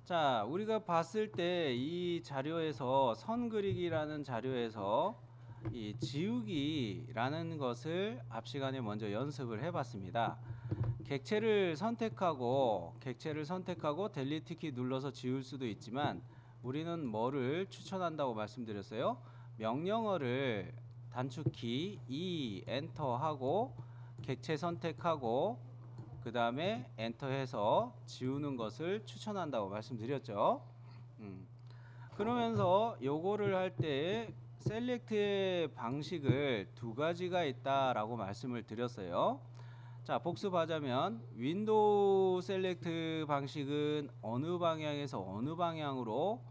자, 우리가 봤을 때 이 자료에서 선 그리기라는 자료에서 이 지우기라는 것을 앞 시간에 먼저 연습을 해봤습니다. 객체를 선택하고 델리트 키 눌러서 지울 수도 있지만 우리는 뭐를 추천한다고 말씀드렸어요? 명령어를 단축키 E 엔터 하고 객체 선택하고 그 다음에 엔터해서 지우는 것을 추천한다고 말씀드렸죠. 그러면서 요거를 할 때 셀렉트의 방식을 두 가지가 있다라고 말씀을 드렸어요. 자, 복습하자면 윈도우 셀렉트 방식은 어느 방향에서 어느 방향으로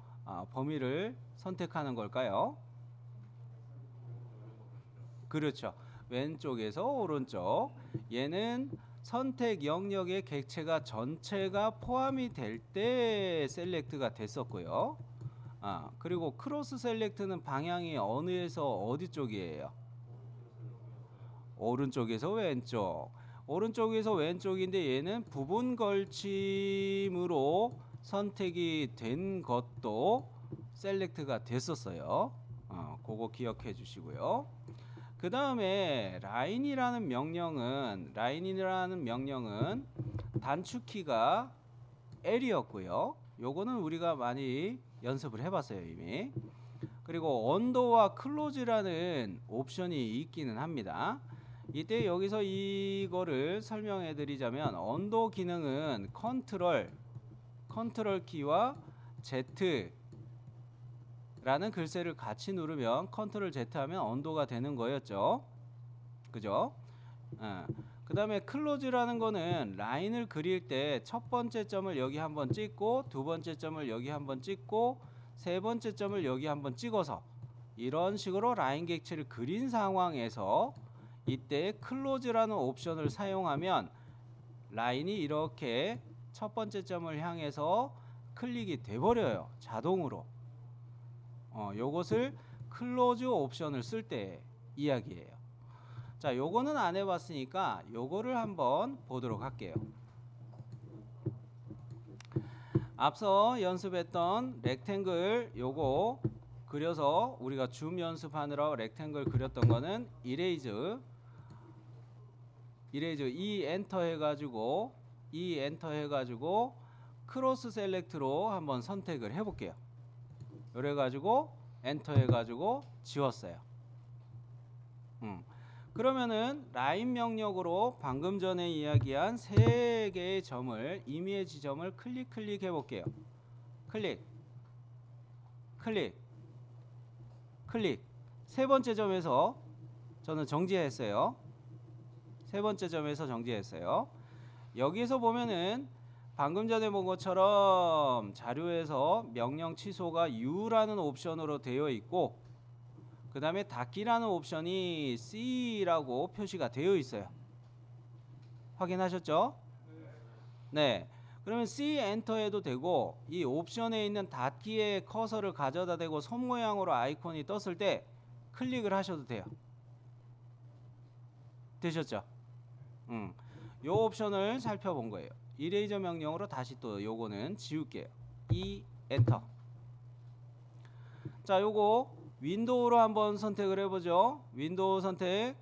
범위를 선택하는 걸까요? 그렇죠. 왼쪽에서 오른쪽. 얘는 선택 영역의 객체가 전체가 포함이 될 때 셀렉트가 됐었고요. 그리고 크로스 셀렉트는 방향이 어느에서 어디 쪽이에요? 오른쪽에서 왼쪽. 오른쪽에서 왼쪽인데 얘는 부분 걸침으로 선택이 된 것도 셀렉트가 됐었어요. 그거 기억해 주시고요. 그 다음에 라인이라는 명령은 단축키가 L이었고요. 요거는 우리가 많이 연습을 해봤어요 이미. 그리고 언더와 클로즈라는 옵션이 있기는 합니다. 이때 여기서 이거를 설명해 드리자면 언더 기능은 컨트롤 키와 Z 라는 글씨를 같이 누르면 컨트롤 Z 하면 언더가 되는 거였죠. 그죠? 그 다음에 클로즈라는 거는 라인을 그릴 때 첫 번째 점을 여기 한번 찍고 두 번째 점을 여기 한번 찍고 세 번째 점을 여기 한번 찍어서 이런 식으로 라인 객체를 그린 상황에서 이때 클로즈라는 옵션을 사용하면 라인이 이렇게 첫 번째 점을 향해서 클릭이 돼버려요. 자동으로. 요것을 클로즈 옵션을 쓸 때 이야기예요. 자, 요거는 안 해봤으니까 요거를 한번 보도록 할게요. 앞서 연습했던 렉탱글 요거 그려서 우리가 줌 연습하느라 렉탱글 그렸던 거는 이레이즈 E 엔터 해가지고 크로스 셀렉트로 한번 선택을 해볼게요. 그래가지고 엔터 해가지고 지웠어요. 그러면은 라인 명령으로 방금 전에 이야기한 세 개의 점을 임의의 지점을 클릭 해볼게요. 클릭 세 번째 점에서 저는 정지했어요. 세 번째 점에서 정지했어요. 여기서 보면은 방금 전에 본 것처럼 자료에서 명령 취소가 U라는 옵션으로 되어 있고 그 다음에 닫기라는 옵션이 C라고 표시가 되어 있어요. 확인하셨죠? 네. 그러면 C 엔터 해도 되고 이 옵션에 있는 닫기에 커서를 가져다 대고 손 모양으로 아이콘이 떴을 때 클릭을 하셔도 돼요. 되셨죠? 요 옵션을 살펴본 거예요. 이레이저 명령으로 다시 또 요거는 지울게요. E 엔터. 자, 요거 윈도우로 한번 선택을 해보죠. 윈도우 선택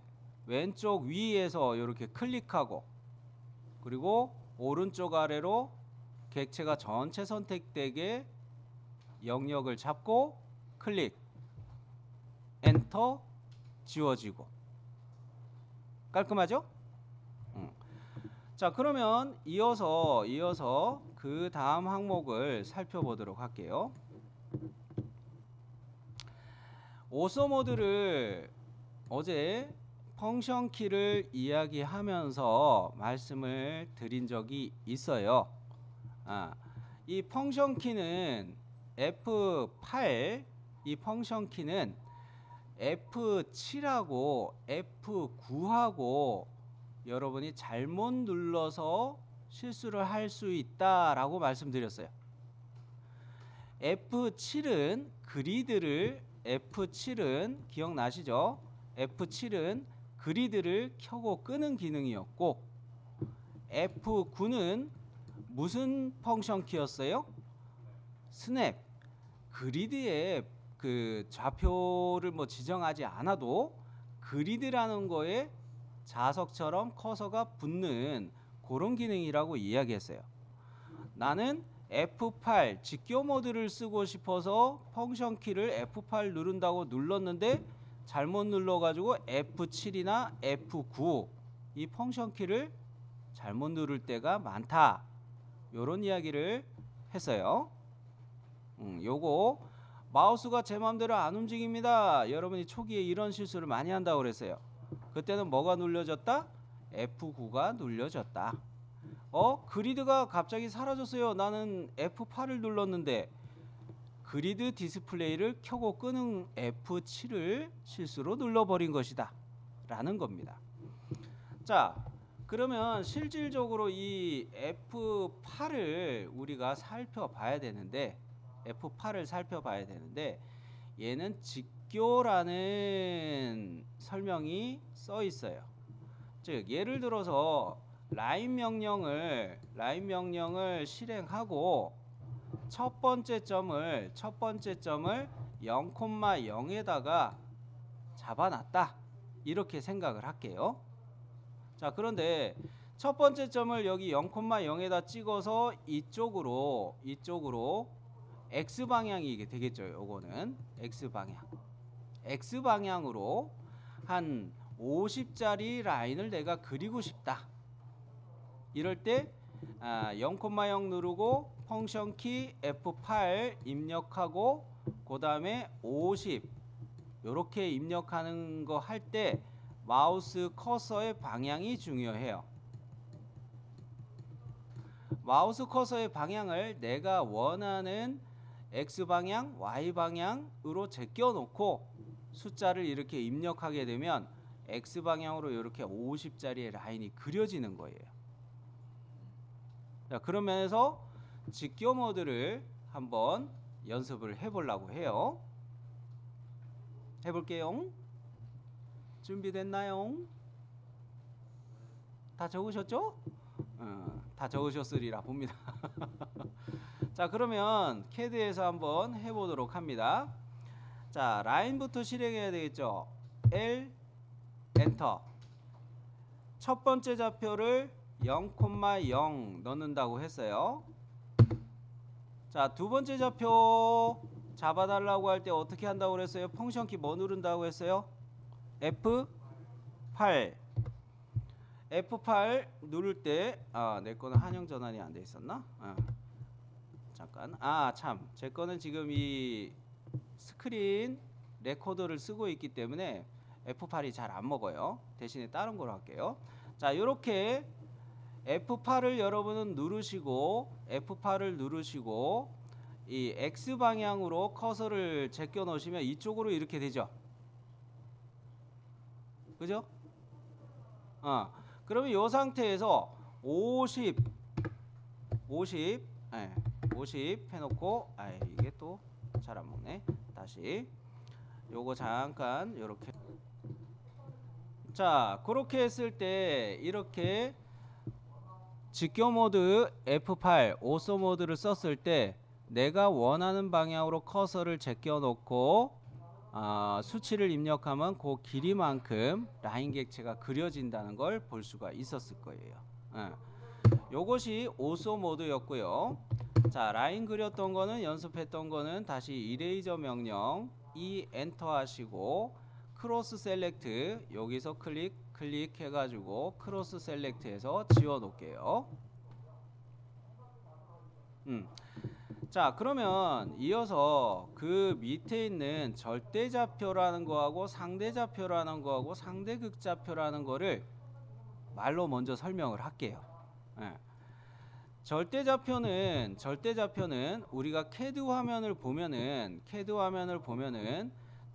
왼쪽 위에서 이렇게 클릭하고 그리고 오른쪽 아래로 객체가 전체 선택되게 영역을 잡고 클릭 엔터 지워지고 깔끔하죠? 자, 그러면 이어서 그 다음 항목을 살펴보도록 할게요. 오서 모드를 어제 펑션 키를 이야기하면서 말씀을 드린 적이 있어요. 이 펑션 키는 F8 이 펑션 키는 F7하고 F9하고 여러분이 잘못 눌러서 실수를 할 수 있다라고 말씀드렸어요. F7은 기억나시죠? F7은 그리드를 켜고 끄는 기능이었고 F9는 무슨 펑션 키였어요? 스냅 그리드에 그 좌표를 뭐 지정하지 않아도 그리드라는 거에 자석처럼 커서가 붙는 그런 기능이라고 이야기했어요. 나는 F8 직교 모드를 쓰고 싶어서 펑션 키를 F8 누른다고 눌렀는데 잘못 눌러가지고 F7이나 F9 이 펑션 키를 잘못 누를 때가 많다. 요런 이야기를 했어요. 요거 마우스가 제 맘대로 안 움직입니다. 여러분이 초기에 이런 실수를 많이 한다고 그랬어요. 그때는 뭐가 눌려졌다? F9가 눌려졌다. 그리드가 갑자기 사라졌어요. 나는 F8을 눌렀는데 그리드 디스플레이를 켜고 끄는 F7을 실수로 눌러버린 것이다 라는 겁니다. 자, 그러면 실질적으로 이 F8을 우리가 살펴봐야 되는데 얘는 직교라는 설명이 써 있어요. 즉 예를 들어서 라인 명령을 실행하고 첫 번째 점을 0,0에다가 잡아놨다. 이렇게 생각을 할게요. 자, 그런데 첫 번째 점을 여기 0,0에다 찍어서 이쪽으로 x 방향이 되겠죠. 요거는 x 방향으로 한 50짜리 라인을 내가 그리고 싶다. 이럴 때 0,0 누르고 펑션 키 F8 입력하고 그 다음에 50 요렇게 입력하는 거 할 때 마우스 커서의 방향이 중요해요. 마우스 커서의 방향을 내가 원하는 X방향, Y방향으로 제껴놓고 숫자를 이렇게 입력하게 되면 X방향으로 이렇게 50짜리의 라인이 그려지는 거예요. 자, 그런 면에서 직교 모드를 한번 연습을 해보려고 해요. 해볼게요. 준비됐나요? 다 적으셨죠? 다 적으셨으리라 봅니다. 자, 그러면 CAD에서 한번 해보도록 합니다. 자, 라인부터 실행해야 되겠죠. L 엔터. 첫 번째 좌표를 0,0 넣는다고 했어요. 자, 두 번째 좌표 잡아달라고 할 때 어떻게 한다고 그랬어요? 펑션 키 뭐 누른다고 했어요? F8 누를 때 내 거는 한영 전환이 안 돼 있었나? 잠깐. 참. 제 거는 지금 이 스크린 레코더를 쓰고 있기 때문에 F8이 잘 안 먹어요. 대신에 다른 걸로 할게요. 자, 이렇게 F8을 여러분은 F8을 누르시고 이 X 방향으로 커서를 제껴 놓으시면 이쪽으로 이렇게 되죠. 그죠? 그러면 이 상태에서 50 해놓고 이게 또 잘 안 먹네. 다시 요거 잠깐 요렇게. 자, 그렇게 했을 때 이렇게 직교 모드 F8 오소 모드를 썼을 때 내가 원하는 방향으로 커서를 제껴 놓고 수치를 입력하면 그 길이만큼 라인 객체가 그려진다는 걸 볼 수가 있었을 거예요. 요것이 오소 모드였고요. 자, 라인 그렸던 거는 연습했던 거는 다시 이레이저 명령 엔터 하시고 크로스 셀렉트 여기서 클릭 해가지고 크로스 셀렉트해서 지워 놓을게요. 자, 그러면 이어서 그 밑에 있는 절대좌표라는 거하고 상대좌표라는 거하고 상대극좌표라는 거를 말로 먼저 설명을 할게요. 절대좌표는 우리가 CAD 화면을 보면은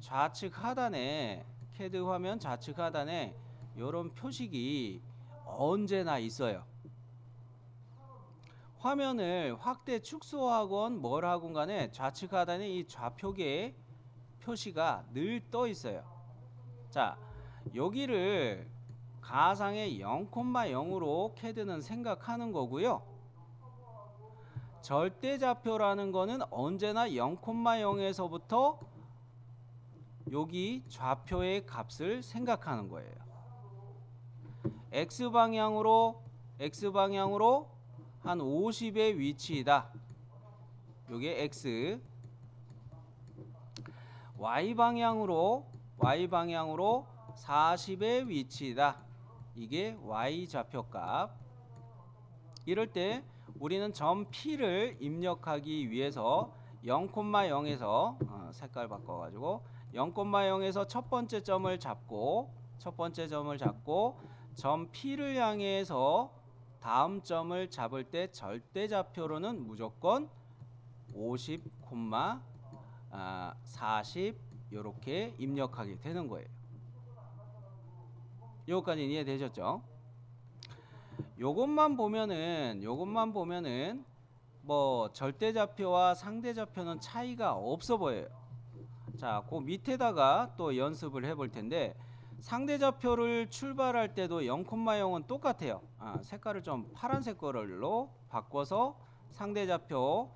좌측 하단에 CAD 화면 좌측 하단에 이런 표식이 언제나 있어요. 화면을 확대 축소하건 뭘 하건 간에 좌측 하단에 이 좌표계의 표시가 늘 떠 있어요. 자, 여기를 가상의 0,0으로 CAD는 생각하는 거고요. 절대좌표라는 거는 언제나 0,0에서부터 여기 좌표의 값을 생각하는 거예요. x방향으로 한 50의 위치이다. 요게 x. y방향으로 40의 위치이다. 이게 y좌표값. 이럴 때 우리는 점 P를 입력하기 위해서 0,0에서 색깔 바꿔가지고 0,0에서 첫 번째 점을 잡고 점 P를 향해서 다음 점을 잡을 때 절대좌표로는 무조건 50, 40 이렇게 입력하게 되는 거예요. 여기까지 이해되셨죠? 요것만 보면은 뭐 절대좌표와 상대좌표는 차이가 없어 보여요. 자, 그 밑에다가 또 연습을 해볼 텐데 상대좌표를 출발할 때도 0,0은 똑같아요. 색깔을 좀 파란색 걸로 바꿔서 상대좌표를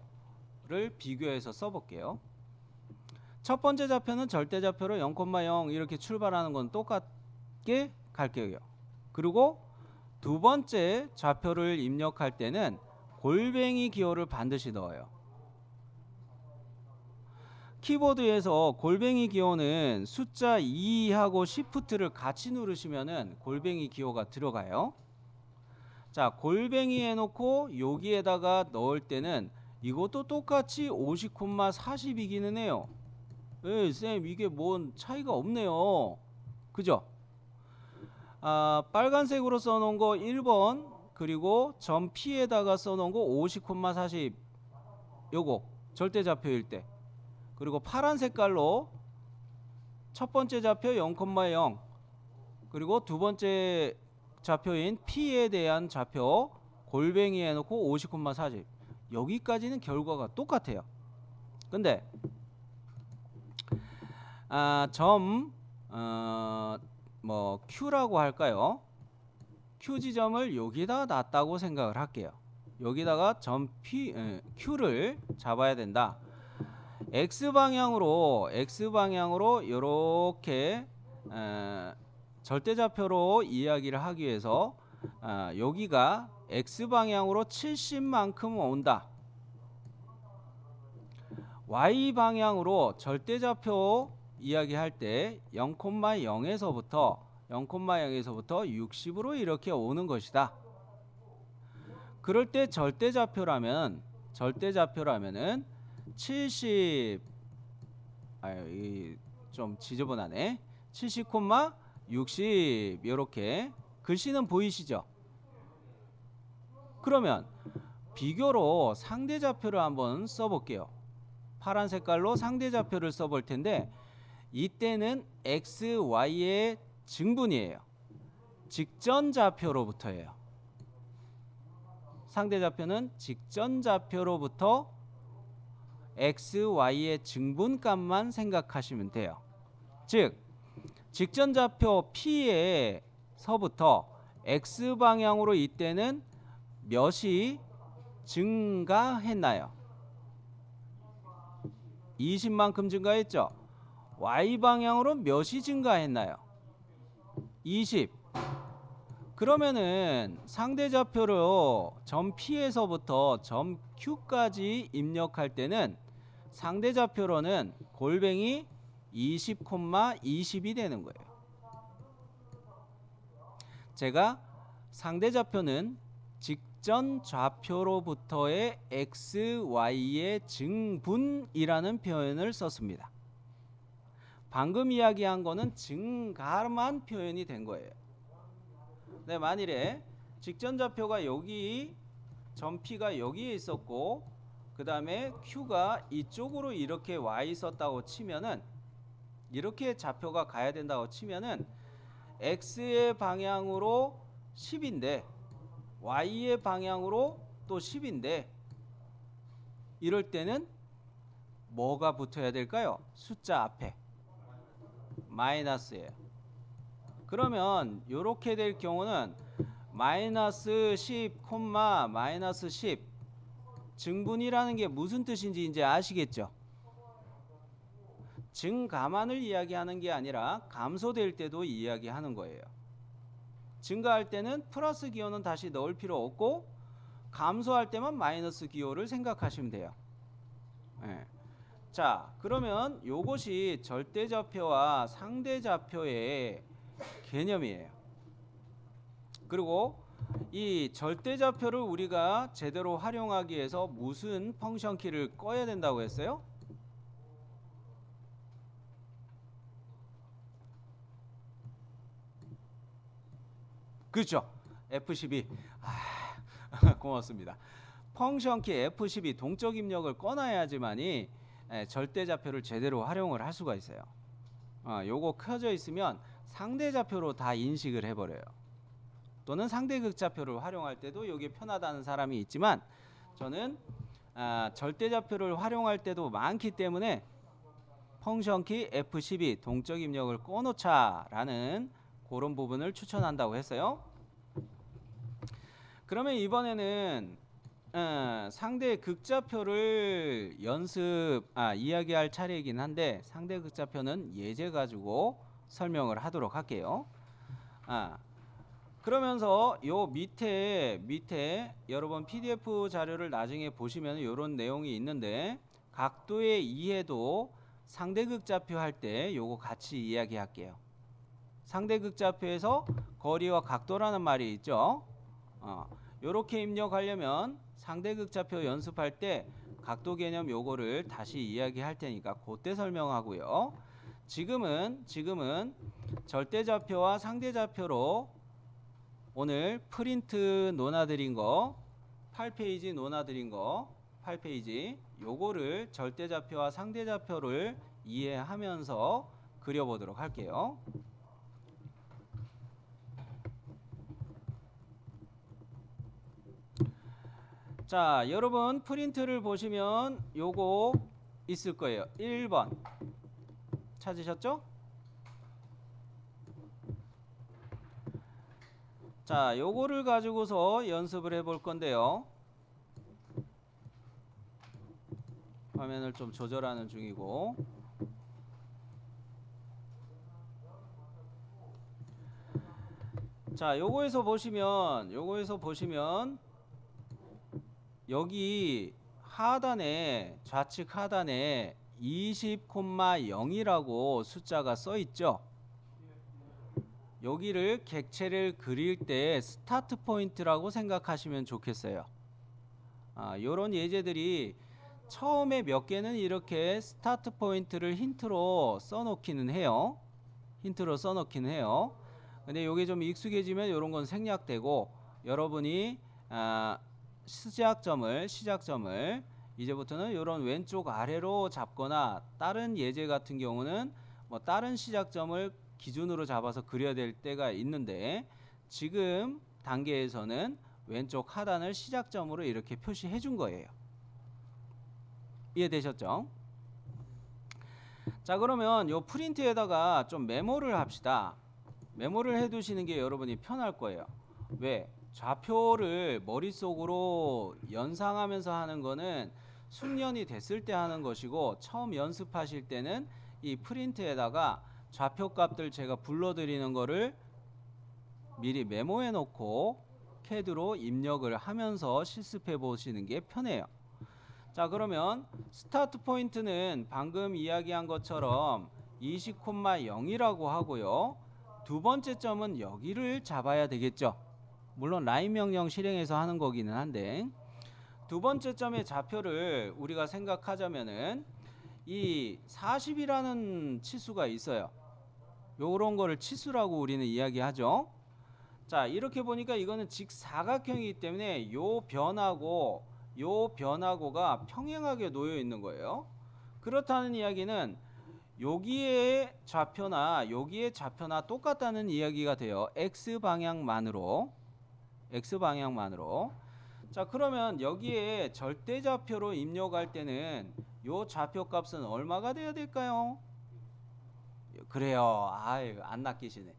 비교해서 써볼게요. 첫 번째 좌표는 절대좌표로 0,0 이렇게 출발하는 건 똑같게 갈게요. 그리고 두 번째 좌표를 입력할 때는 골뱅이 기호를 반드시 넣어요. 키보드에서 골뱅이 기호는 숫자 2하고 Shift를 같이 누르시면은 골뱅이 기호가 들어가요. 자, 골뱅이 해놓고 여기에다가 넣을 때는 이것도 똑같이 50, 40이기는 해요. 쌤, 이게 뭔 차이가 없네요. 그죠? 빨간색으로 써놓은 거 1번, 그리고 점 P에다가 써놓은 거 50, 40 요거 절대좌표일 때, 그리고 파란 색깔로 첫 번째 좌표 0,0, 그리고 두 번째 좌표인 P에 대한 좌표 골뱅이 해놓고 50, 40 여기까지는 결과가 똑같아요. 근데 뭐 Q라고 할까요? Q 지점을 여기다 놨다고 생각을 할게요. 여기다가 점 Q를 잡아야 된다. X방향으로 이렇게 절대좌표로 이야기를 하기 위해서 여기가 X방향으로 70만큼 온다. Y방향으로 절대좌표 이야기할 때 0,0에서부터 60으로 이렇게 오는 것이다. 그럴 때 절대좌표라면은 70 좀 지저분하네. 70, 60 이렇게 글씨는 보이시죠? 그러면 비교로 상대좌표를 한번 써볼게요. 파란 색깔로 상대좌표를 써볼 텐데 이때는 x, y의 증분이에요. 직전좌표로부터예요. 상대좌표는 직전좌표로부터 x, y의 증분값만 생각하시면 돼요. 즉 직전좌표 P에서부터 x방향으로 이때는 몇이 증가했나요? 20만큼 증가했죠? y방향으로 몇이 증가했나요? 20. 그러면은 상대좌표로 점 P에서부터 점 Q까지 입력할 때는 상대좌표로는 골뱅이 20, 20이 되는 거예요. 제가 상대좌표는 직전 좌표로부터의 x, y의 증분이라는 표현을 썼습니다. 방금 이야기한 거는 증가만 표현이 된 거예요. 네, 만일에 직전 좌표가 여기 점 P가 여기에 있었고 그 다음에 Q가 이쪽으로 이렇게 와 있었다고 치면은 이렇게 좌표가 가야 된다고 치면은 X의 방향으로 10인데 Y의 방향으로 또 10인데 이럴 때는 뭐가 붙어야 될까요? 숫자 앞에 마이너스예요. 그러면 이렇게 될 경우는 마이너스 10, 마이너스 10 증분이라는 게 무슨 뜻인지 이제 아시겠죠? 증가만을 이야기하는 게 아니라 감소될 때도 이야기하는 거예요. 증가할 때는 플러스 기호는 다시 넣을 필요 없고 감소할 때만 마이너스 기호를 생각하시면 돼요. 네. 자, 그러면 요것이 절대좌표와 상대좌표의 개념이에요. 그리고 이 절대좌표를 우리가 제대로 활용하기 위해서 무슨 펑션 키를 꺼야 된다고 했어요? 그렇죠. F12. 고맙습니다. 펑션 키 F12 동적 입력을 꺼놔야지만이 절대좌표를 제대로 활용을 할 수가 있어요. 요거 켜져 있으면 상대좌표로 다 인식을 해버려요. 또는 상대극좌표를 활용할 때도 이게 편하다는 사람이 있지만 저는 절대좌표를 활용할 때도 많기 때문에 펑션 키 F12 동적 입력을 꺼놓자라는 그런 부분을 추천한다고 했어요. 그러면 이번에는 상대 극좌표를 이야기할 차례이긴 한데 상대 극좌표는 예제 가지고 설명을 하도록 할게요. 그러면서 요 밑에 여러분 PDF 자료를 나중에 보시면 이런 내용이 있는데 각도의 이해도 상대 극좌표 할 때 요거 같이 이야기할게요. 상대 극좌표에서 거리와 각도라는 말이 있죠. 요렇게 입력하려면 상대 극좌표 연습할 때 각도 개념 요거를 다시 이야기할 테니까 그때 설명하고요. 지금은 절대좌표와 상대좌표로 오늘 프린트 논하드린 거 8페이지 논하드린 거 8페이지 요거를 절대좌표와 상대좌표를 이해하면서 그려보도록 할게요. 자, 여러분 프린트를 보시면 요거 있을 거예요. 1번 찾으셨죠? 자, 요거를 가지고서 연습을 해볼 건데요. 화면을 좀 조절하는 중이고. 자, 요거에서 보시면 여기 하단에 좌측 하단에 20,0이라고 숫자가 써 있죠. 여기를 객체를 그릴 때 스타트 포인트라고 생각하시면 좋겠어요. 요런 예제들이 처음에 몇 개는 이렇게 스타트 포인트를 힌트로 써놓기는 해요. 근데 요게 좀 익숙해지면 요런 건 생략되고 여러분이 시작점을 이제부터는 요런 왼쪽 아래로 잡거나 다른 예제 같은 경우는 뭐 다른 시작점을 기준으로 잡아서 그려야 될 때가 있는데 지금 단계에서는 왼쪽 하단을 시작점으로 이렇게 표시해 준 거예요. 이해되셨죠? 자, 그러면 요 프린트에다가 좀 메모를 합시다. 메모를 해 두시는 게 여러분이 편할 거예요. 왜? 좌표를 머릿속으로 연상하면서 하는 거는 숙련이 됐을 때 하는 것이고 처음 연습하실 때는 이 프린트에다가 좌표 값들 제가 불러드리는 거를 미리 메모해 놓고 CAD로 입력을 하면서 실습해 보시는 게 편해요. 자, 그러면 스타트 포인트는 방금 이야기한 것처럼 20,0이라고 하고요. 두 번째 점은 여기를 잡아야 되겠죠. 물론 라인 명령 실행해서 하는 거기는 한데 두 번째 점의 좌표를 우리가 생각하자면은 이 40이라는 치수가 있어요. 요런 거를 치수라고 우리는 이야기하죠. 자, 이렇게 보니까 이거는 직사각형이기 때문에 요 변하고가 평행하게 놓여 있는 거예요. 그렇다는 이야기는 여기에 좌표나 똑같다는 이야기가 돼요. X방향만으로. 자, 그러면 여기에 절대좌표로 입력할 때는 요 좌표 값은 얼마가 돼야 될까요? 그래요. 안 낚이시네.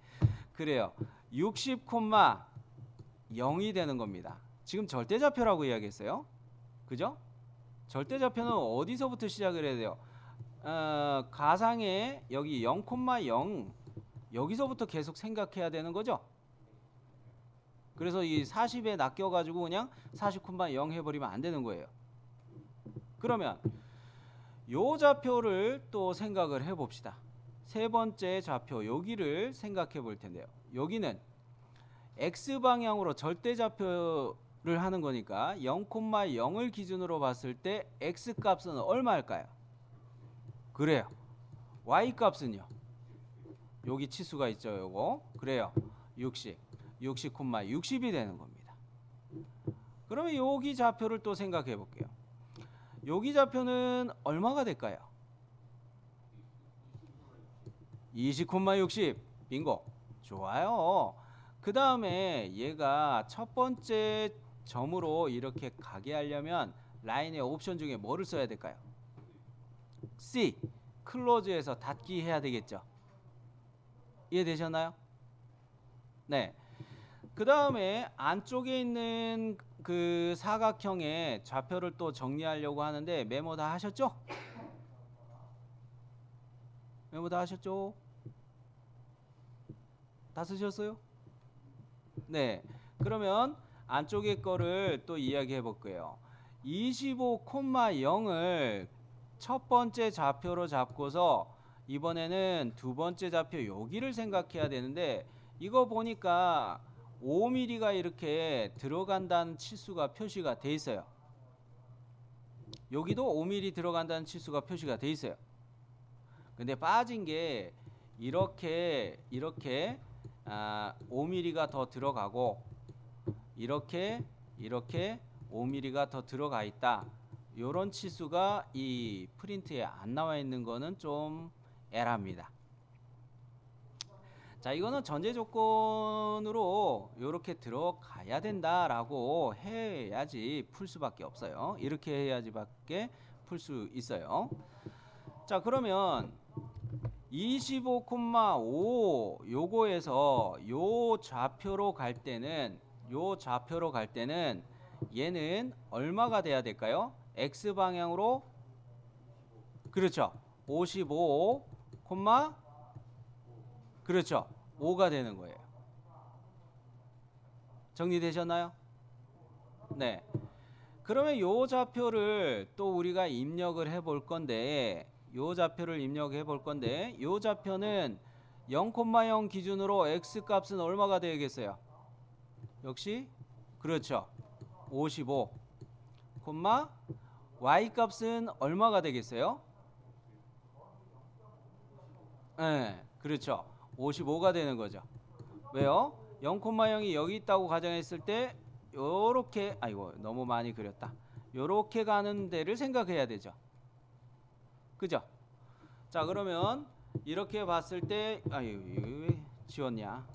그래요. 60,0이 되는 겁니다. 지금 절대좌표라고 이야기했어요. 그죠? 절대좌표는 어디서부터 시작을 해야 돼요? 가상의 여기 0,0 여기서부터 계속 생각해야 되는 거죠. 그래서 이 40에 낚여가지고 그냥 40,0 해버리면 안 되는 거예요. 그러면 요 좌표를 또 생각을 해봅시다. 세 번째 좌표 여기를 생각해 볼 텐데요. 여기는 X방향으로 절대좌표를 하는 거니까 0,0을 기준으로 봤을 때 X값은 얼마일까요? 그래요. Y값은요? 여기 치수가 있죠. 요거. 그래요. 60, 60이 되는 겁니다. 그러면 여기 좌표를 또 생각해 볼게요. 여기 좌표는 얼마가 될까요? 20,60. 빙고. 좋아요. 그 다음에 얘가 첫 번째 점으로 이렇게 가게 하려면 라인의 옵션 중에 뭐를 써야 될까요? C. 클로즈에서 닫기 해야 되겠죠. 이해되셨나요? 네. 그 다음에 안쪽에 있는 그 사각형의 좌표를 또 정리하려고 하는데 메모 다 하셨죠? 메모 다 하셨죠? 다 쓰셨어요? 네. 그러면 안쪽에 거를 또 이야기해 볼게요. 25,0을 첫 번째 좌표로 잡고서 이번에는 두 번째 좌표 여기를 생각해야 되는데 이거 보니까 5mm가 이렇게 들어간다는 치수가 표시가 돼 있어요. 여기도 5mm 들어간다는 치수가 표시가 돼 있어요. 근데 빠진 게 이렇게 5mm가 더 들어가고 이렇게 5mm가 더 들어가 있다. 요런 치수가 이 프린트에 안 나와 있는 거는 좀 에라입니다. 자, 이거는 전제 조건으로 이렇게 들어가야 된다라고 해야지 풀 수밖에 없어요. 이렇게 해야지밖에 풀 수 있어요. 자, 그러면 25,5 요거에서 요 좌표로 갈 때는 얘는 얼마가 돼야 될까요? X 방향으로 그렇죠. 55, 그렇죠. 5가 되는 거예요. 정리되셨나요? 네. 그러면 요 좌표를 또 우리가 입력을 해 볼 건데 요 좌표는 0,0 기준으로 X 값은 얼마가 되겠어요? 역시 그렇죠. 55, Y 값은 얼마가 되겠어요? 네, 그렇죠. 55가 되는 거죠. 왜요? 0,0이 여기 있다고 가정했을 때 요렇게 아이고 너무 많이 그렸다. 요렇게 가는 데를 생각해야 되죠. 그죠? 자, 그러면 이렇게 봤을 때 아유 왜 지웠냐?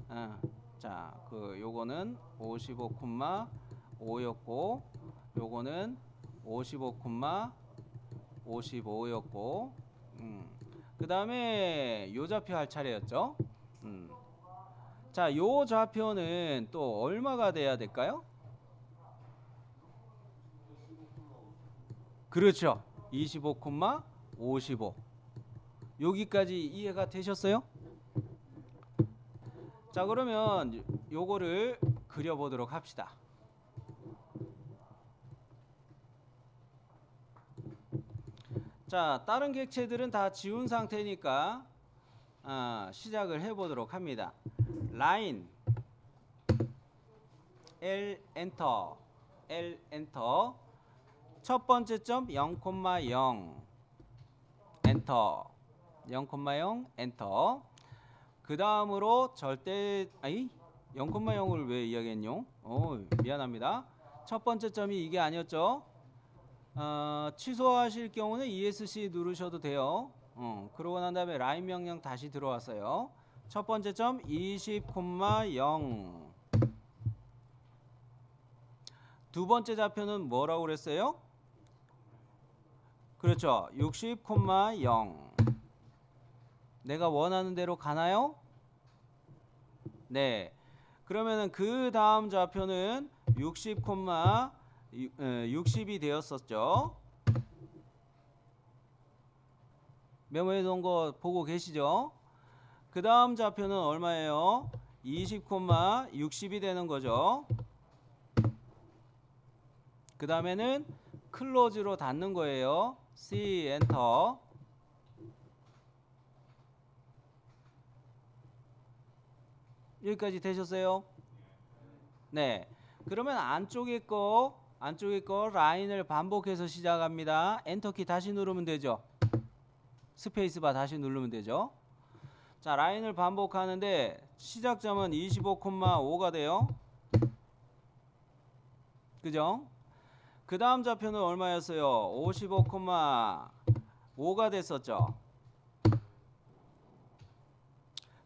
자, 요거는 55,5였고 요거는 55,55였고 그 다음에 요 좌표 할 차례였죠. 자, 요 좌표는 또 얼마가 돼야 될까요? 그렇죠. 25,55 여기까지 이해가 되셨어요? 자, 그러면 요거를 그려보도록 합시다. 자, 다른 객체들은 다 지운 상태니까 시작을 해보도록 합니다. 라인 L 엔터 첫 번째 점 0,0 엔터 0,0 엔터 그 다음으로 절대 0,0을 왜 이야기했뇨? 미안합니다. 첫 번째 점이 이게 아니었죠? 취소하실 경우는 ESC 누르셔도 돼요. 그러고 난 다음에 라인 명령 다시 들어왔어요. 첫 번째 점 20,0 두 번째 좌표는 뭐라고 그랬어요? 그렇죠. 60,0 내가 원하는 대로 가나요? 네. 그러면은 그 다음 좌표는 60이 되었었죠. 메모해 놓은 거 보고 계시죠? 그 다음 좌표는 얼마예요? 20,60이 되는 거죠. 그 다음에는 클로즈로 닫는 거예요. C 엔터. 여기까지 되셨어요? 네. 그러면 안쪽에 거 라인을 반복해서 시작합니다. 엔터키 다시 누르면 되죠. 스페이스바 다시 누르면 되죠. 자, 라인을 반복하는데 시작점은 25,5가 돼요. 그죠? 그 다음 좌표는 얼마였어요? 55,5가 됐었죠.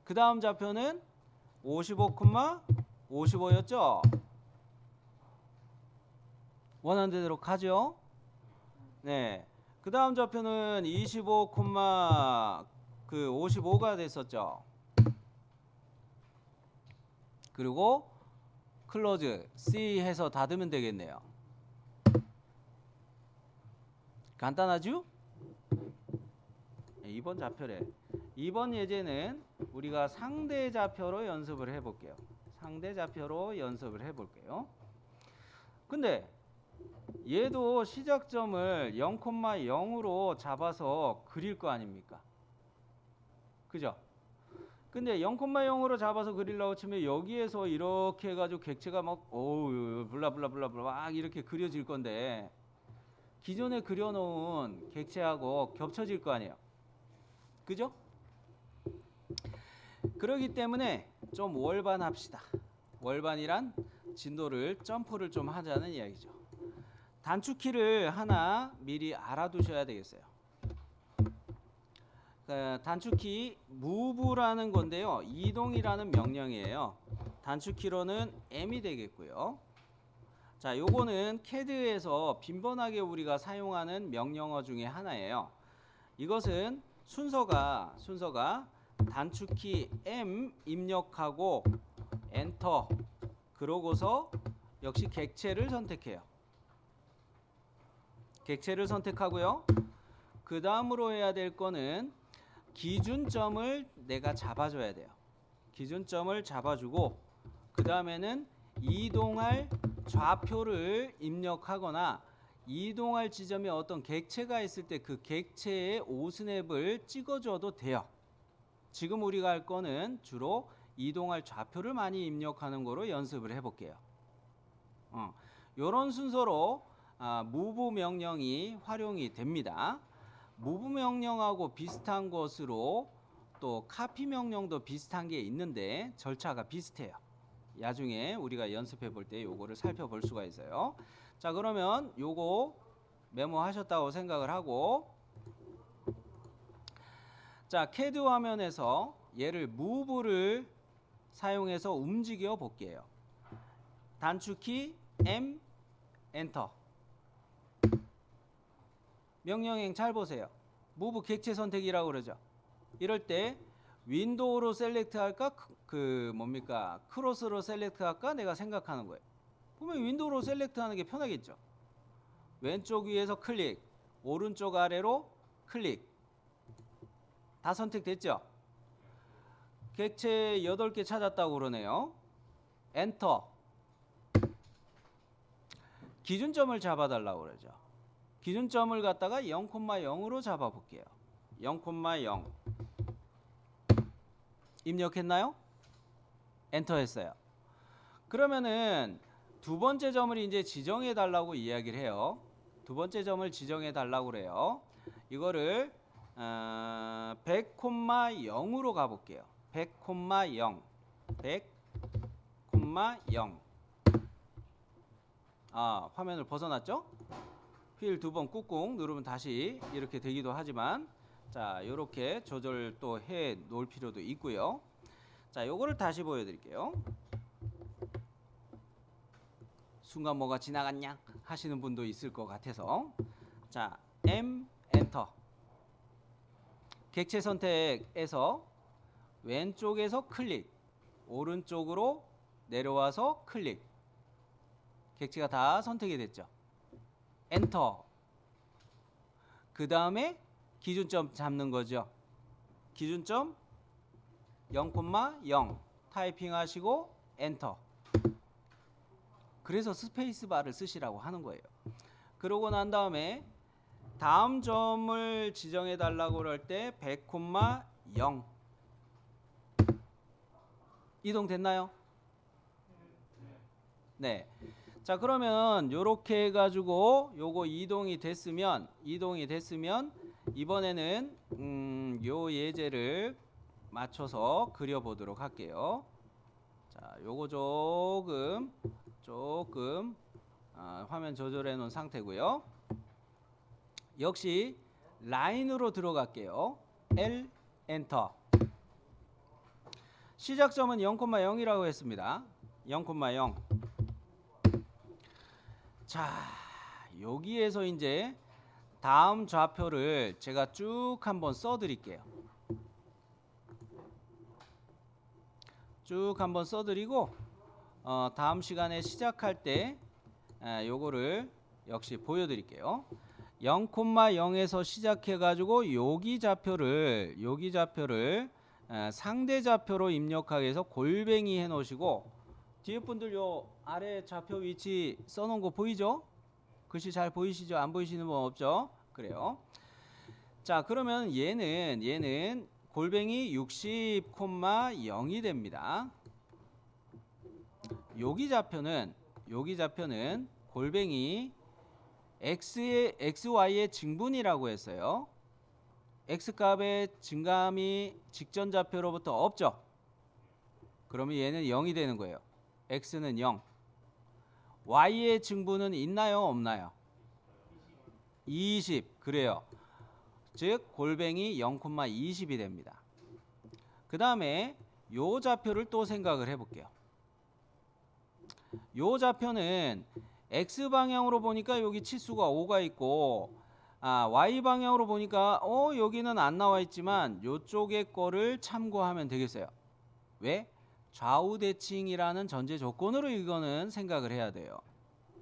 그 다음 좌표는 55,55였죠. 원하는 대로 가죠. 네. 그 다음 좌표는 25,55가 됐었죠. 그리고 클로즈 C 해서 닫으면 되겠네요. 간단하죠? 2번 좌표래. 2번 예제는 우리가 상대 좌표로 연습을 해볼게요. 상대 좌표로 연습을 해볼게요. 근데 얘도 시작점을 0,0으로 잡아서 그릴 거 아닙니까? 그죠? 근데 0,0으로 잡아서 그리려고 치면 여기에서 이렇게 해가지고 객체가 막 오우 블라블라블라블라 막 이렇게 그려질 건데 기존에 그려놓은 객체하고 겹쳐질 거 아니에요. 그죠? 그러기 때문에 좀 월반합시다. 월반이란 진도를 점프를 좀 하자는 이야기죠. 단축키를 하나 미리 알아두셔야 되겠어요. 단축키 move라는 건데요. 이동이라는 명령이에요. 단축키로는 M이 되겠고요. 자, 요거는 CAD에서 빈번하게 우리가 사용하는 명령어 중에 하나예요. 이것은 순서가 단축키 M 입력하고 엔터 그러고서 역시 객체를 선택해요. 객체를 선택하고요. 그 다음으로 해야 될 거는 기준점을 내가 잡아줘야 돼요. 기준점을 잡아주고 그 다음에는 이동할 좌표를 입력하거나 이동할 지점에 어떤 객체가 있을 때 그 객체의 오스냅을 찍어줘도 돼요. 지금 우리가 할 거는 주로 이동할 좌표를 많이 입력하는 거로 연습을 해볼게요. 이런 순서로 move 명령이 활용이 됩니다. move 명령하고 비슷한 것으로 또 copy 명령도 비슷한 게 있는데 절차가 비슷해요. 나중에 우리가 연습해 볼 때 요거를 살펴볼 수가 있어요. 자, 그러면 요거 메모하셨다고 생각을 하고 자, CAD 화면에서 얘를 move를 사용해서 움직여 볼게요. 단축키 M 엔터. 명령행 잘 보세요. move 객체 선택이라고 그러죠. 이럴 때 윈도우로 셀렉트 할까? 크로스로 셀렉트 할까? 내가 생각하는 거예요. 보면 윈도우로 셀렉트 하는 게 편하겠죠. 왼쪽 위에서 클릭, 오른쪽 아래로 클릭. 다 선택됐죠? 객체 8개 찾았다고 그러네요. 엔터. 기준점을 잡아달라고 그러죠. 기준점을 갖다가 0,0으로 잡아볼게요. 0,0 입력했나요? 엔터 했어요. 그러면은 두 번째 점을 이제 지정해 달라고 이야기를 해요. 두 번째 점을 지정해 달라고 그래요. 이거를 100,0으로 가볼게요. 100,0 100,0 화면을 벗어났죠? 휠 두 번 꾹꾹 누르면 다시 이렇게 되기도 하지만 자, 요렇게 조절 또 해 놓을 필요도 있고요. 자, 요거를 다시 보여드릴게요. 순간 뭐가 지나갔냐 하시는 분도 있을 것 같아서 자, M 엔터. 객체 선택에서 왼쪽에서 클릭, 오른쪽으로 내려와서 클릭. 객체가 다 선택이 됐죠. 엔터. 그 다음에 기준점 잡는 거죠. 기준점 0,0 타이핑 하시고 엔터. 그래서 스페이스 바를 쓰시라고 하는 거예요. 그러고 난 다음에 다음 점을 지정해 달라고 그럴 때 100,0 이동됐나요? 네. 자, 그러면 요렇게 해 가지고 요거 이동이 됐으면 이번에는 요 예제를 맞춰서 그려 보도록 할게요. 자, 요거 조금 화면 조절해 놓은 상태고요. 역시 라인으로 들어갈게요. L 엔터. 시작점은 0,0이라고 했습니다. 0,0. 자, 여기에서 이제 다음 좌표를 제가 쭉 한번 써 드릴게요. 쭉 한번 써 드리고 다음 시간에 시작할 때 요거를 역시 보여 드릴게요. 0,0에서 시작해 가지고 여기 좌표를 상대 좌표로 입력하기 위해서 골뱅이 해 놓으시고, 뒤에 분들 요 아래 좌표 위치 써 놓은 거 보이죠? 글씨 잘 보이시죠? 안 보이시는 분 없죠? 그래요. 자, 그러면 얘는 골뱅이 60,0이 됩니다. 여기 좌표는 골뱅이 xy의 증분이라고 했어요. x값의 증감이 직전 좌표로부터 없죠. 그러면 얘는 0이 되는 거예요. x는 0. y의 증분은 있나요, 없나요? 20. 그래요. 즉 골뱅이 0,20이 됩니다. 그 다음에 요 좌표를 또 생각을 해볼게요. 요 좌표는 x방향으로 보니까 여기 치수가 5가 있고, y방향으로 보니까 여기는 안 나와 있지만 요쪽의 거를 참고하면 되겠어요. 왜? 좌우대칭이라는 전제 조건으로 이거는 생각을 해야 돼요.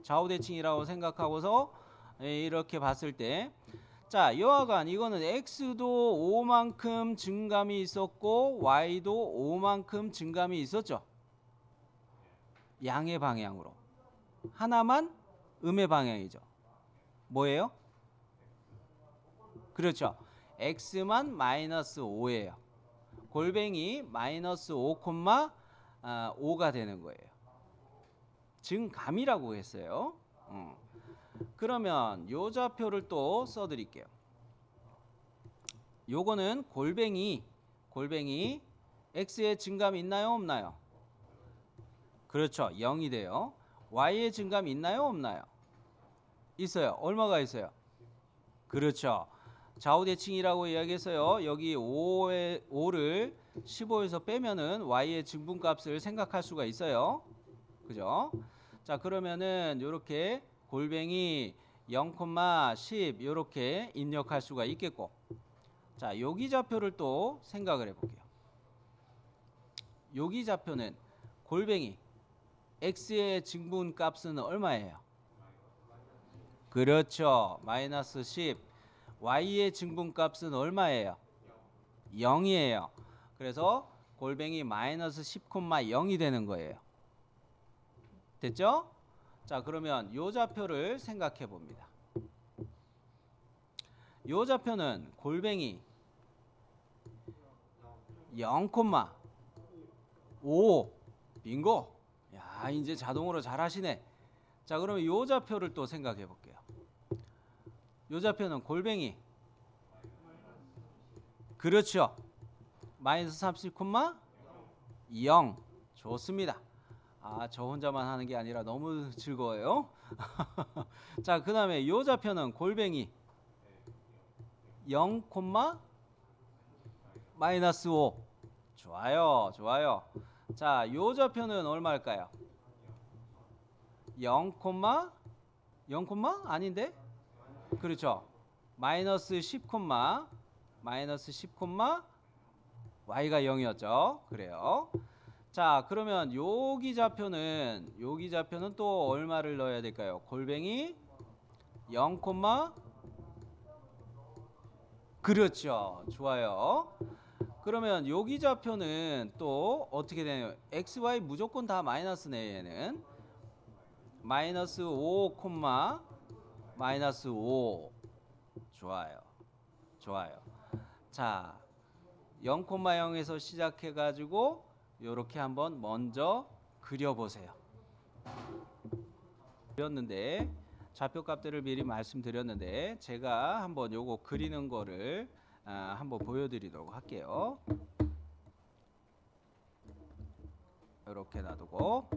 좌우대칭이라고 생각하고서 이렇게 봤을 때, 자, 여하간 이거는 x도 5만큼 증감이 있었고 y도 5만큼 증감이 있었죠. 양의 방향으로. 하나만 음의 방향이죠. 뭐예요? 그렇죠. x만 마이너스 5예요. 골뱅이 마이너스 5,5가 되는 거예요. 증감이라고 했어요. 그러면 요 좌표를 또 써드릴게요. 요거는 골뱅이 x의 증감이 있나요, 없나요? 그렇죠. 0이 돼요. y의 증감이 있나요, 없나요? 있어요. 얼마가 있어요? 그렇죠. 좌우대칭이라고 이야기했어요. 여기 5를 15에서 빼면은 y의 증분값을 생각할 수가 있어요. 그죠? 자, 그러면은 요렇게 골뱅이 0,10 요렇게 입력할 수가 있겠고, 자, 여기 좌표를 또 생각을 해볼게요. 여기 좌표는 골뱅이 x의 증분값은 얼마예요? 그렇죠. 마이너스 10. y의 증분값은 얼마예요? 0이에요. 그래서 골뱅이 마이너스 10,0이 되는 거예요. 됐죠? 자, 그러면 요 좌표를 생각해 봅니다. 요 좌표는 골뱅이 0,5 빙고. 야, 이제 자동으로 잘 하시네. 자, 그러면 요 좌표를 또 생각해 볼게요. 요 좌표는 골뱅이, 그렇죠. 마이너스 30,0. 좋습니다. 저 혼자만 하는 게 아니라 너무 즐거워요. 자, 그 다음에 요 좌표는 골뱅이 0, 마이너스 5. 좋아요. 자, 요 좌표는 얼마일까요? 0, 아닌데? 그렇죠. 마이너스 10, y가 0이었죠. 그래요. 자, 그러면 여기 좌표는 또 얼마를 넣어야 될까요? 골뱅이 0, 그렇죠. 좋아요. 그러면 여기 좌표는 또 어떻게 되나요? xy 무조건 다 마이너스네. 얘는 마이너스 5, 마이너스 5. 좋아요. 좋아요. 자, 0,0에서 시작해 가지고 요렇게 한번 먼저 그려보세요. 그렸는데 좌표 값들을 미리 말씀드렸는데 제가 한번 요거 그리는 거를 한번 보여드리도록 할게요. 이렇게 놔두고,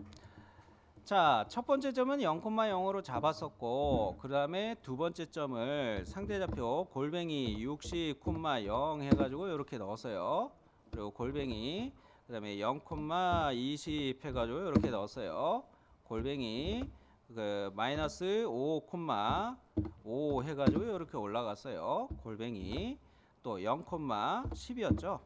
자, 첫 번째 점은 0,0으로 잡았었고, 그 다음에 두 번째 점을 상대좌표 골뱅이 60,0 해가지고 이렇게 넣었어요. 그리고 골뱅이 그 다음에 0,20 해가지고 이렇게 넣었어요. 골뱅이 그 마이너스 5,5 해가지고 이렇게 올라갔어요. 골뱅이 또 0,10이었죠.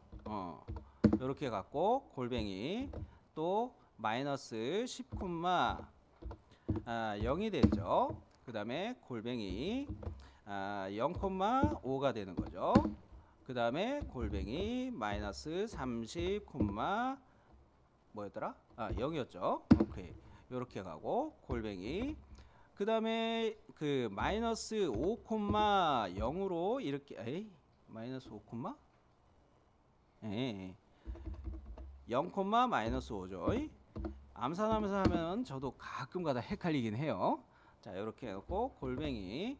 이렇게 갖고 골뱅이 또 마이너스 10,0이 됐죠. 그 다음에 골뱅이 0,5가 되는 거죠. 그 다음에 골뱅이 마이너스 30, 뭐였더라? 0이었죠. 오케이. 요렇게 가고 골뱅이 그 다음에 그 마이너스 5,0으로 이렇게 마이너스 5, 0, 마이너스 5죠. 암산하면서 하면 저도 가끔가다 헷갈리긴 해요. 자, 이렇게 해놓고 골뱅이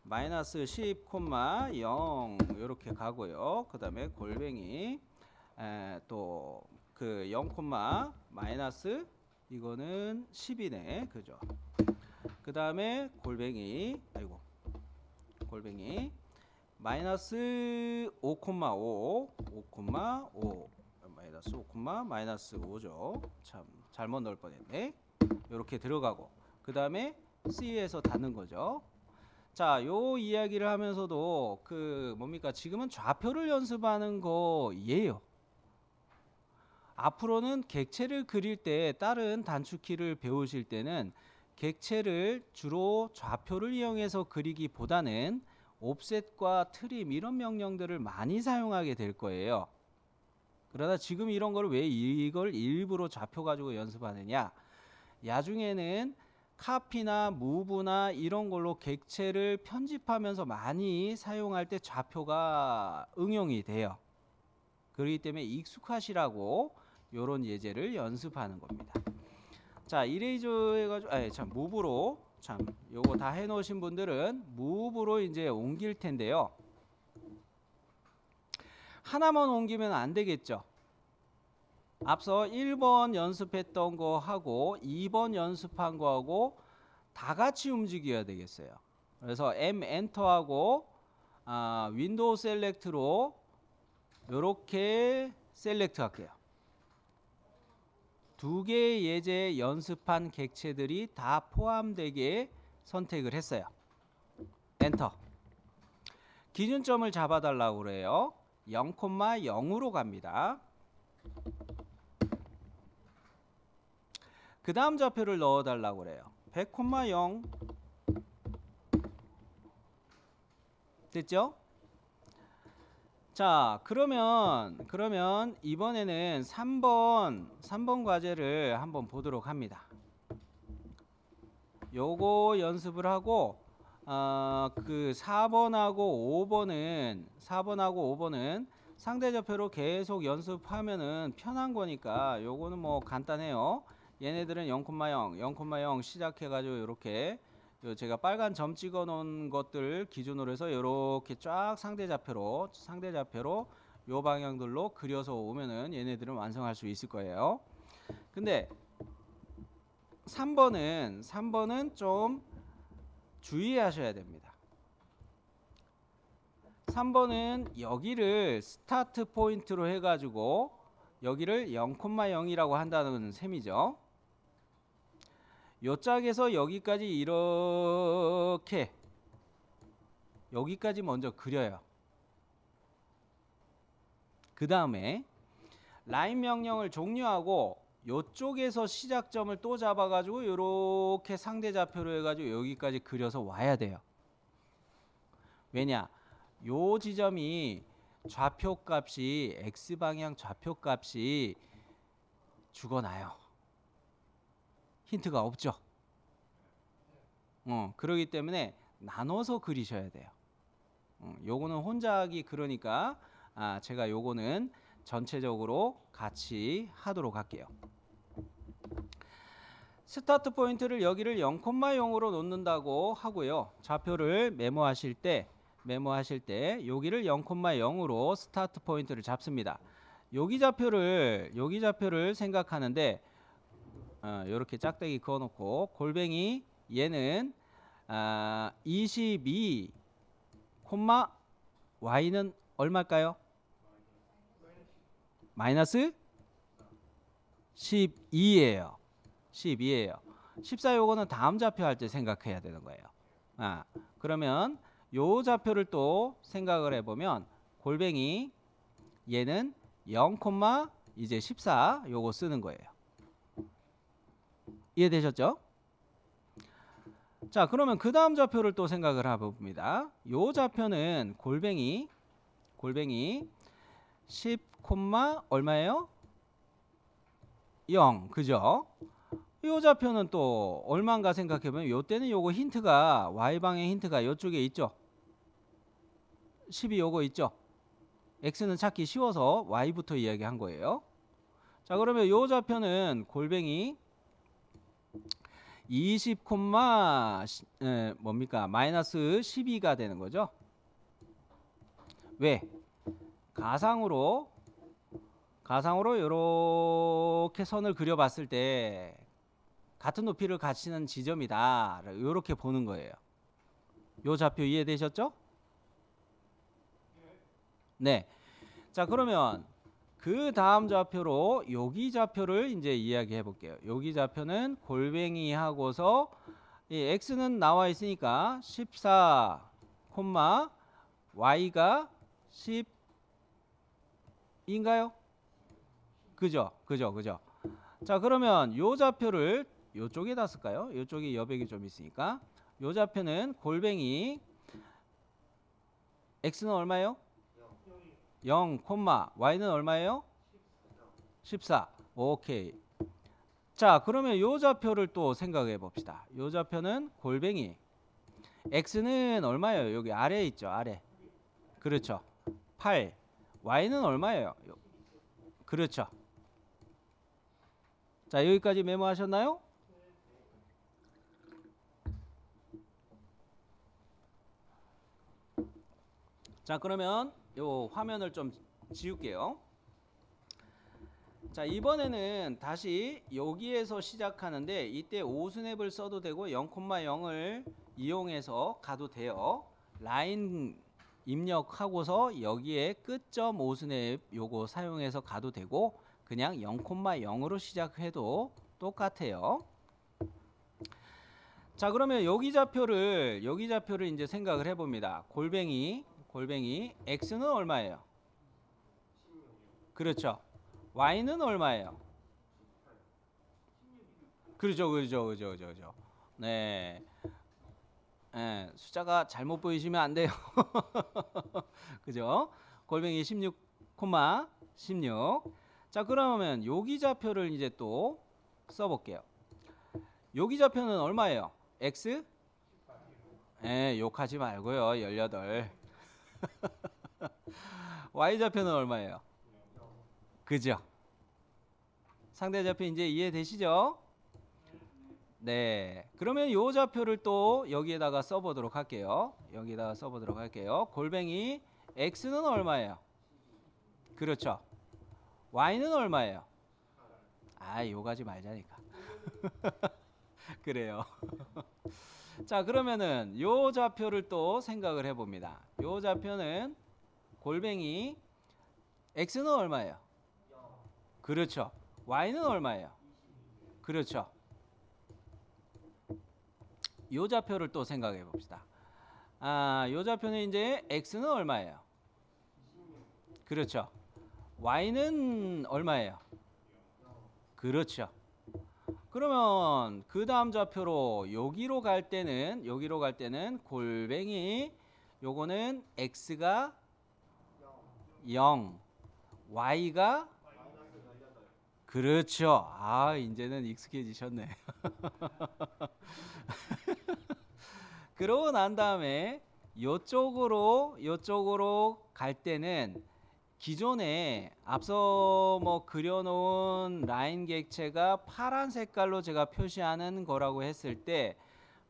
마이너스 10,0 이렇게 가고요. 그 다음에 골뱅이 또 그 0, 마이너스 이거는 10이네, 그죠? 그 다음에 골뱅이 골뱅이 마이너스 5,5 마이너스 5, 마이너스 5죠. 참 잘못 넣을 뻔했네. 이렇게 들어가고 그 다음에 C에서 닫는 거죠. 자, 요 이야기를 하면서도 그 뭡니까? 지금은 좌표를 연습하는 거예요. 앞으로는 객체를 그릴 때 다른 단축키를 배우실 때는 객체를 주로 좌표를 이용해서 그리기보다는 옵셋과 트림 이런 명령들을 많이 사용하게 될 거예요. 그러다 지금 이런 걸 왜 이걸 일부러 좌표 가지고 연습하느냐? 나중에는 카피나 무브나 이런 걸로 객체를 편집하면서 많이 사용할 때 좌표가 응용이 돼요. 그렇기 때문에 익숙하시라고 요런 예제를 연습하는 겁니다. 자, 이레이저 해가지고 무브로 요거 다 해놓으신 분들은 무브로 이제 옮길 텐데요. 하나만 옮기면 안 되겠죠. 앞서 1번 연습했던 거 하고 2번 연습한 거하고 다 같이 움직여야 되겠어요. 그래서 M 엔터하고 윈도우 셀렉트로 이렇게 셀렉트 할게요. 두 개의 예제 연습한 객체들이 다 포함되게 선택을 했어요. 엔터. 기준점을 잡아달라고 그래요. 0,0으로 갑니다. 그 다음 좌표를 넣어달라고 그래요. 100,0 됐죠? 자, 그러면 이번에는 3번 과제를 한번 보도록 합니다. 요거 연습을 하고 그 4번하고 5번은 상대 좌표로 계속 연습하면은 편한 거니까 요거는 뭐 간단해요. 얘네들은 0,0 시작해가지고 이렇게 제가 빨간 점 찍어 놓은 것들 기준으로 해서 이렇게 쫙 상대 좌표로 요 방향들로 그려서 오면은 얘네들은 완성할 수 있을 거예요. 근데 3번은 좀 주의하셔야 됩니다. 3번은 여기를 스타트 포인트로 해가지고 여기를 0,0이라고 한다는 셈이죠. 요 짝에서 여기까지 이렇게 여기까지 먼저 그려요. 그 다음에 라인 명령을 종료하고 요쪽에서 시작점을 또 잡아가지고 이렇게 상대 좌표로 해가지고 여기까지 그려서 와야 돼요. 왜냐? 요 지점이 좌표값이 x방향 좌표값이 죽어나요. 힌트가 없죠. 그러기 때문에 나눠서 그리셔야 돼요. 요거는 혼자 하기 그러니까 제가 요거는 전체적으로 같이 하도록 할게요. 스타트 포인트를 여기를 0,0으로 놓는다고 하고요. 좌표를 메모하실 때 여기를 0,0으로 스타트 포인트를 잡습니다. 여기 좌표를 생각하는데 이렇게 짝대기 그어놓고 골뱅이 얘는 22, y는 얼마일까요? 마이너스 12예요. 12예요. 14 요거는 다음 좌표 할 때 생각해야 되는 거예요. 그러면 요 좌표를 또 생각을 해보면 골뱅이 얘는 0, 이제 14 요거 쓰는 거예요. 이해되셨죠? 자, 그러면 그 다음 좌표를 또 생각을 해봅니다. 요 좌표는 골뱅이 10, 얼마예요? 0, 그죠? 요 좌표는 또 얼마인가 생각해보면 요때는 요거 힌트가 y방의 힌트가 요쪽에 있죠. 10이 요거 있죠. x는 찾기 쉬워서 y부터 이야기한 거예요. 자, 그러면 요 좌표는 골뱅이 20, 뭡니까? 마이너스 12가 되는 거죠. 왜? 가상으로 이렇게 선을 그려봤을 때 같은 높이를 가지는 지점이다. 이렇게 보는 거예요. 요 좌표 이해되셨죠? 네. 자, 그러면 그 다음 좌표로 여기 좌표를 이제 이야기해 볼게요. 여기 좌표는 골뱅이 하고서 이 x는 나와 있으니까 14, y가 10인가요? 그죠? 자, 그러면 요 좌표를 요쪽에다 쓸까요? 요쪽이 여백이 좀 있으니까 요 좌표는 골뱅이 x는 얼마예요? 0, y는 얼마예요? 14. 오케이. 자, 그러면 요 좌표를 또 생각해 봅시다. 요 좌표는 골뱅이 x는 얼마예요? 여기 아래에 있죠. 아래. 그렇죠. 8. y는 얼마예요? 그렇죠. 자, 여기까지 메모하셨나요? 자, 그러면 요 화면을 좀 지울게요. 자, 이번에는 다시 여기에서 시작하는데 이때 오스냅을 써도 되고 0,0을 이용해서 가도 돼요. 라인 입력하고서 여기에 끝점 오스냅 요거 사용해서 가도 되고 그냥 0,0으로 시작해도 똑같아요. 자, 그러면 여기 좌표를 이제 생각을 해봅니다. 골뱅이 x는 얼마예요? 그렇죠. y는 얼마예요? 그렇죠. 네. 숫자가 잘못 보이시면 안 돼요. 그죠? 골뱅이 16, 16. 자, 그러면 여기 좌표를 이제 또 써볼게요. 여기 좌표는 얼마예요? x? 욕하지 말고요. 18. y 좌표는 얼마예요? 그죠? 상대 좌표 이제 이해되시죠? 네. 그러면 이 좌표를 또 여기에다가 써보도록 할게요. 골뱅이 x는 얼마예요? 그렇죠. y는 얼마예요? 욕하지 말자니까. 그래요. 자, 그러면은 요 좌표를 또 생각을 해봅니다. 요 좌표는 골뱅이 x는 얼마예요? 그렇죠. y는 얼마예요? 그렇죠. 요 좌표를 또 생각해 봅시다. 요 좌표는 이제 x는 얼마예요? 그렇죠. y는 얼마예요? 그렇죠. 그러면 그 다음 좌표로 여기로 갈 때는 골뱅이 요거는 x가 0, y가 그렇죠. 아, 이제는 익숙해지셨네. 그러고 난 다음에 요쪽으로 갈 때는 기존에 앞서 뭐 그려놓은 라인 객체가 파란 색깔로 제가 표시하는 거라고 했을 때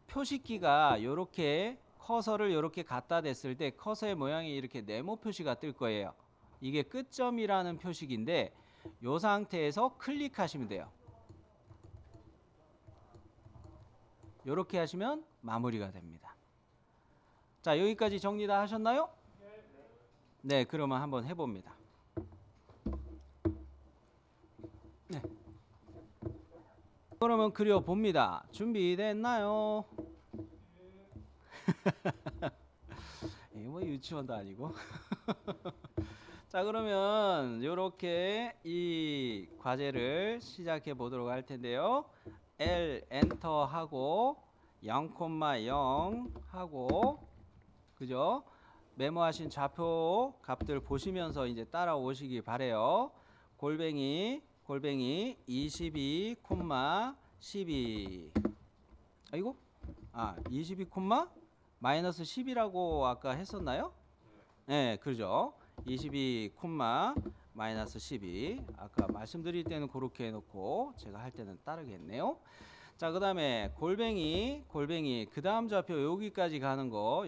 표시키가 요렇게 커서를 요렇게 갖다 댔을 때 커서의 모양이 이렇게 네모 표시가 뜰 거예요. 이게 끝점이라는 표식인데 요 상태에서 클릭하시면 돼요. 요렇게 하시면 마무리가 됩니다. 자, 여기까지 정리 다 하셨나요? 네, 그러면 한번 해봅니다. 네. 그러면 그려봅니다. 준비됐나요? 뭐 유치원도 아니고. 자, 그러면 이렇게 이 과제를 시작해 보도록 할 텐데요. L 엔터 하고 0,0 하고 그죠? 메모하신 좌표 값들 보시면서 이제 따라오시기 바래요. 골뱅이 22,12 아이고 22, 마이너스 10이라고 아까 했었나요? 네, 그죠. 22, 마이너스 12 아까 말씀드릴 때는 그렇게 해놓고 제가 할 때는 따르겠네요. 자, 그 다음에 골뱅이 그 다음 좌표 여기까지 가는 거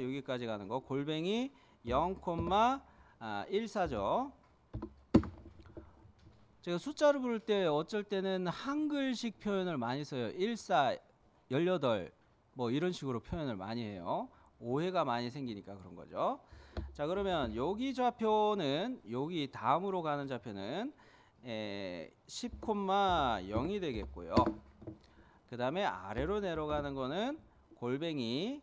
골뱅이 0,14죠. 제가 숫자를 부를 때 어쩔 때는 한글식 표현을 많이 써요. 14, 18 뭐 이런 식으로 표현을 많이 해요. 오해가 많이 생기니까 그런 거죠. 자, 그러면 여기 좌표는 여기 다음으로 가는 좌표는 10,0이 되겠고요. 그 다음에 아래로 내려가는 거는 골뱅이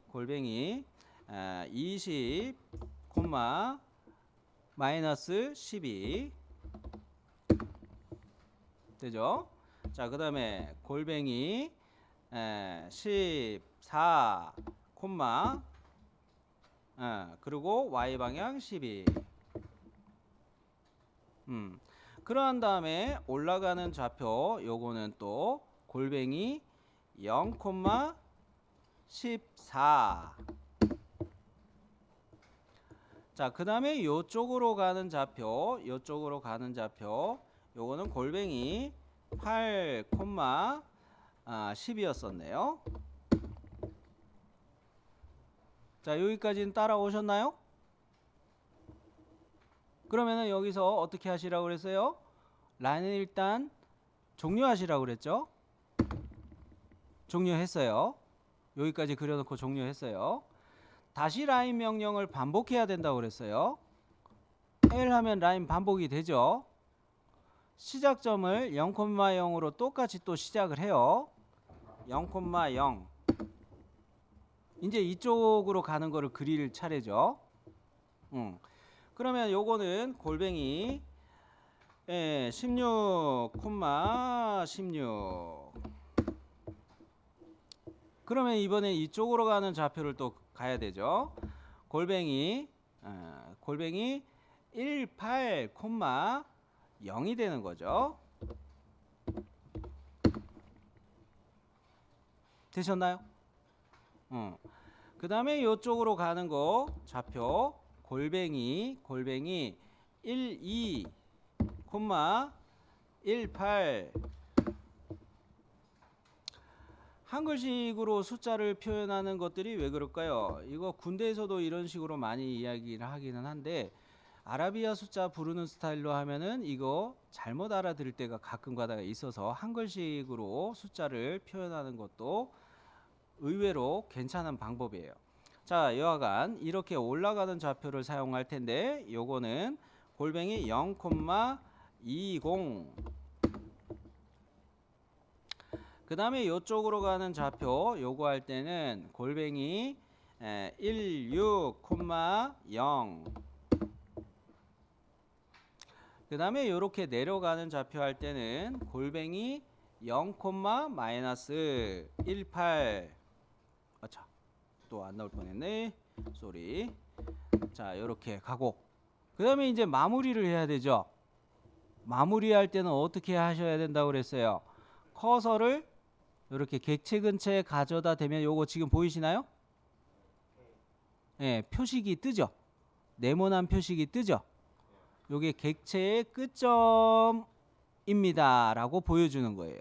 20, 마이너스 12 되죠? 자, 그 다음에 골뱅이 14, 그리고 y방향 12 그러한 다음에 올라가는 좌표 요거는 또 골뱅이 0,14 자, 그 다음에 요쪽으로 가는 좌표 요거는 골뱅이 8, 10이었었네요. 자, 여기까지는 따라오셨나요? 그러면은 여기서 어떻게 하시라고 그랬어요? 라인을 일단 종료하시라고 그랬죠? 종료했어요. 여기까지 그려놓고 종료했어요. 다시 라인 명령을 반복해야 된다고 그랬어요. L 하면 라인 반복이 되죠. 시작점을 0,0으로 똑같이 또 시작을 해요. 0,0 이제 이쪽으로 가는 거를 그릴 차례죠. 그러면 요거는 골뱅이 16, 16 그러면 이번에 이쪽으로 가는 좌표를 또 가야 되죠. 골뱅이 18, 0이 되는 거죠. 되셨나요? 그 다음에 이쪽으로 가는 거 좌표 골뱅이 12, 18 한글식으로 숫자를 표현하는 것들이 왜 그럴까요? 이거 군대에서도 이런 식으로 많이 이야기를 하기는 한데 아라비아 숫자 부르는 스타일로 하면은 이거 잘못 알아들을 때가 가끔 가다가 있어서 한글식으로 숫자를 표현하는 것도 의외로 괜찮은 방법이에요. 자, 여하간 이렇게 올라가는 좌표를 사용할 텐데 요거는 골뱅이 0,20 그 다음에 이쪽으로 가는 좌표 요거 할 때는 골뱅이 16,0 그 다음에 이렇게 내려가는 좌표 할 때는 골뱅이 0, 마이너스 18 또 안 나올 뻔했네. 쏘리. 자, 이렇게 가고 그 다음에 이제 마무리를 해야 되죠. 마무리할 때는 어떻게 하셔야 된다고 그랬어요? 커서를 이렇게 객체 근처에 가져다 대면 요거 지금 보이시나요? 예, 표식이 뜨죠. 네모난 표식이 뜨죠. 요게 객체의 끝점입니다 라고 보여주는 거예요.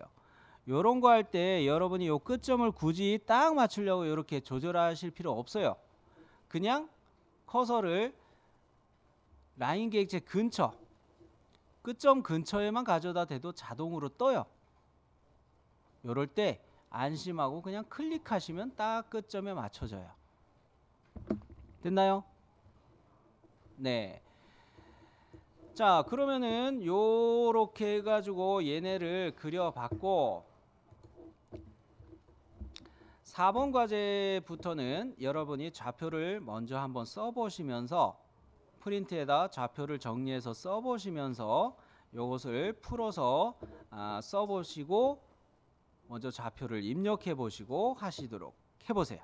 요런 거 할 때 여러분이 요 끝점을 굳이 딱 맞추려고 이렇게 조절하실 필요 없어요. 그냥 커서를 라인 객체 근처, 끝점 근처에만 가져다 대도 자동으로 떠요. 요럴 때 안심하고 그냥 클릭하시면 딱 끝점에 맞춰져요. 됐나요? 네. 자, 그러면은 요렇게 해가지고 얘네를 그려봤고 4번 과제부터는 여러분이 좌표를 먼저 한번 써보시면서 프린트에다 좌표를 정리해서 써보시면서 요것을 풀어서 써보시고 먼저 좌표를 입력해 보시고 하시도록 해보세요.